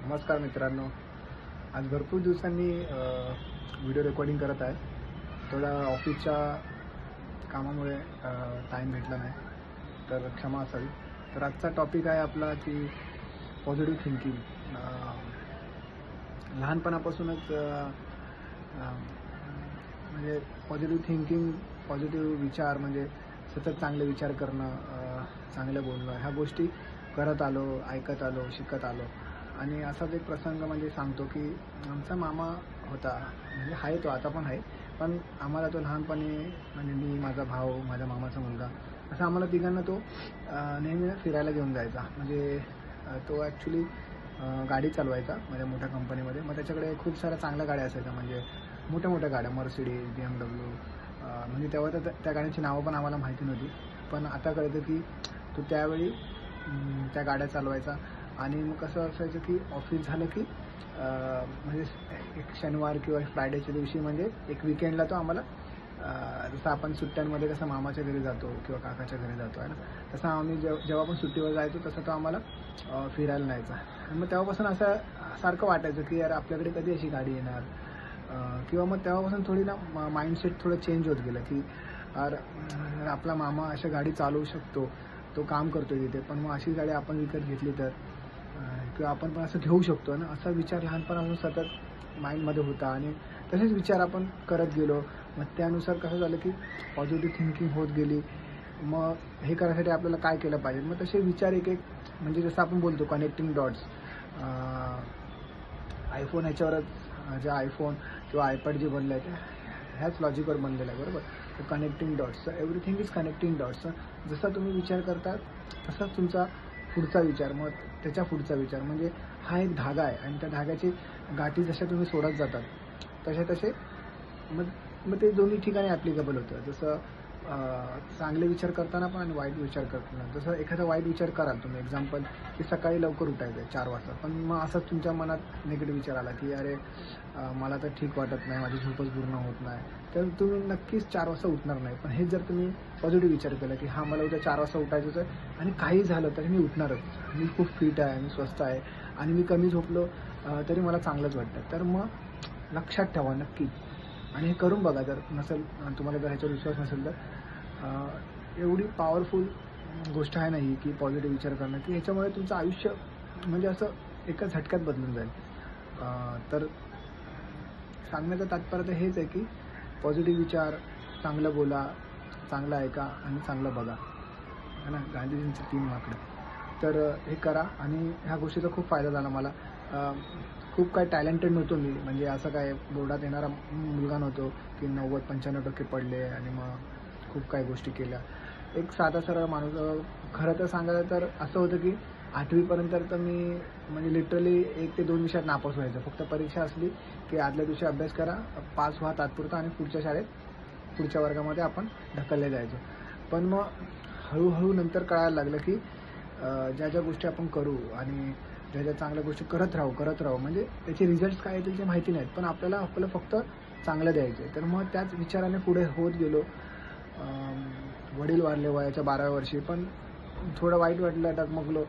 नमस्कार मित्रांनो, आज भरपूर दिवसांनी व्हिडिओ रेकॉर्डिंग करत आहे. थोडा ऑफिसच्या कामामुळे टाईम भेटला नाही, तर क्षमा असावी. तर आजचा टॉपिक आहे आपला की पॉझिटिव्ह थिंकिंग. लहानपणापासूनच म्हणजे पॉझिटिव्ह थिंकिंग, पॉझिटिव्ह विचार म्हणजे सतत चांगले विचार करणं, चांगलं बोलणं, ह्या गोष्टी करत आलो, ऐकत आलो, शिकत आलो. आणि असाच एक प्रसंग म्हणजे सांगतो की आमचा मामा होता, म्हणजे आहे तो आता पण आहे, पण आम्हाला तो लहानपणी म्हणजे मी, माझा भाऊ, माझ्या मामाचा मुलगा, असं आम्हाला तिघांना तो नेहमी फिरायला घेऊन जायचा. म्हणजे तो ॲक्च्युली गाडी चालवायचा म्हणजे मोठ्या कंपनीमध्ये. मग त्याच्याकडे खूप साऱ्या चांगल्या गाड्या असायच्या, म्हणजे मोठ्या मोठ्या गाड्या, मर्सिडीज, BMW. म्हणजे तेव्हा तर त्या गाड्यांची नावं पण आम्हाला माहिती नव्हती, पण आता कळतं की तो त्यावेळी त्या गाड्या चालवायचा. आणि मग कसं असायचं की ऑफिस झालं की म्हणजे एक शनिवार किंवा फ्रायडेच्या दिवशी, म्हणजे एक विकेंडला तो आम्हाला, जसं आपण सुट्ट्यांमध्ये कसं मामाच्या घरी जातो किंवा काकाच्या घरी जातो आहे ना, तसं आम्ही जेव्हा पण सुट्टीवर जायचो तसं तो आम्हाला फिरायला न्यायचा. आणि मग तेव्हापासून असं सारखं वाटायचं की यार आपल्याकडे कधी अशी गाडी येणार, किंवा मग तेव्हापासून थोडी ना माइंडसेट थोडं चेंज होत गेलं की यार आपला मामा अशा गाडी चालवू शकतो, तो काम करतो तिथे, पण मग अशी गाडी आपण विकत घेतली तर, किंवा आपण पण असं घेऊ शकतो ना, असा विचार लहानपणापासून सतत माइंडमध्ये होता. आणि तसेच विचार आपण करत गेलो. मग त्यानुसार कसं झालं की पॉझिटिव्ह थिंकिंग होत गेली. मग हे करण्यासाठी आपल्याला काय केलं पाहिजे, मग तसे विचार एक एक, म्हणजे जसं आपण बोलतो कनेक्टिंग डॉट्स. आयफोन ह्याच्यावरच, जे आयफोन किंवा आयपॅड जे बनलं आहे ह्याच लॉजिकवर बनलेलं आहे, बरोबर. तर connecting dots, everything is connecting dots. जसा तुम्ही विचार करता तसाच तुमचा पुढचा विचार, मग त्याच्या पुढचा विचार, म्हणजे हा एक धागा आहे. आणि त्या धाग्याची गाठी जशा तुम्ही सोडत जातात तसे मग ते दोन्ही ठिकाणी ॲप्लिकेबल होतं. जसं चांगले विचार करताना पण आणि वाईट विचार करताना. जसं एखादा वाईट विचार कराल तुम्ही, एक्झाम्पल की सकाळी लवकर उठायचं आहे 4 वाजता, पण मग असंच तुमच्या मनात निगेटिव्ह विचार आला की अरे मला तर ठीक वाटत नाही, माझी झोपच पूर्ण होत नाही, तर तुम्ही नक्कीच 4 वाजता उठणार नाही. पण हेच जर तुम्ही पॉझिटिव्ह विचार केला की हां, मला उद्या 4 वाजता उठायचंच आहे आणि काही झालं तरी मी उठणारच, मी खूप फिट आहे, मी स्वस्थ आहे आणि मी कमी झोपलो तरी मला चांगलंच वाटतं, तर मग लक्षात ठेवा नक्की. आणि हे करून बघा, जर नसेल तुम्हाला, जर ह्याच्यावर विश्वास नसेल तर एवढी पॉवरफुल गोष्ट आहे ना ही, की पॉझिटिव्ह विचार करणं, की ह्याच्यामुळे तुमचं आयुष्य म्हणजे असं एका झटक्यात बदलून जाईल. तर सांगण्याचं तात्पर्य तर हेच आहे की पॉझिटिव्ह विचार, चांगलं बोला, चांगलं ऐका आणि चांगलं बघा, है ना, गांधीजींचे 3 वाक्य. तर हे करा. आणि ह्या गोष्टीचा खूप फायदा झाला मला. खूप काय टॅलेंटेड नव्हतो मी, म्हणजे असं काय बोर्डात येणारा मुलगा नव्हतो की 90-95% पडले आणि मग खूप काही गोष्टी केल्या. एक साधा सरळ माणूस. खरं तर सांगायचं तर असं होतं की 8वीपर्यंत तर मी म्हणजे लिटरली 1 ते 2 विषयात नापास व्हायचं. फक्त परीक्षा असली की आदल्या दिवशी अभ्यास करा, पास व्हा तात्पुरता, आणि पुढच्या शाळेत, पुढच्या वर्गामध्ये आपण ढकलले जायचो. पण मग हळूहळू नंतर कळायला लागलं की ज्या ज्या गोष्टी आपण करू आणि ज्या ज्या चांगल्या गोष्टी करत राहू, म्हणजे त्याचे रिझल्ट्स काय येतील ते माहिती नाहीत, पण आपलं फक्त चांगलं द्यायचं आहे. तर मग त्याच विचाराने पुढे होत गेलो. वडील वारले वयाच्या 12व्या वर्षी, पण थोडं वाईट वाटलं, डगमगलो,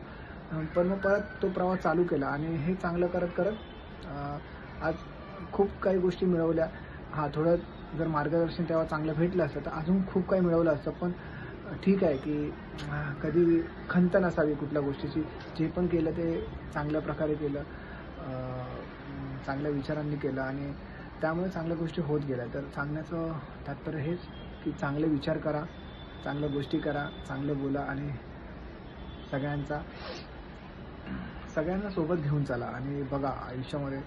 पण मग परत तो प्रवास चालू केला. आणि हे चांगलं करत करत आज खूप काही गोष्टी मिळवल्या. हां, थोडं जर मार्गदर्शन तेव्हा चांगलं भेटलं असतं तर अजून खूप काही मिळवलं असतं. पण ठीक आहे की कधी खंत नसावी कुठल्या गोष्टीची. जे पण केलं ते चांगल्या प्रकारे केलं, चांगल्या विचारांनी केलं, आणि त्यामुळे चांगल्या गोष्टी होत गेल्या. तर सांगण्याचं तात्पर्य हेच की चांगले विचार करा, चांगल्या गोष्टी करा, चांगलं बोला, आणि सगळ्यांना सोबत घेऊन चला. आणि बघा, आयुष्यामध्ये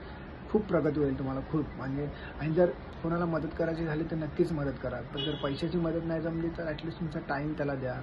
खूप प्रगती होईल तुम्हाला, खूप म्हणजे. आणि जर कोणाला मदत करायची झाली तर नक्कीच मदत करा. पण जर पैशाची मदत नाही जमली तर ॲटलिस्ट तुमचा टाईम त्याला द्या.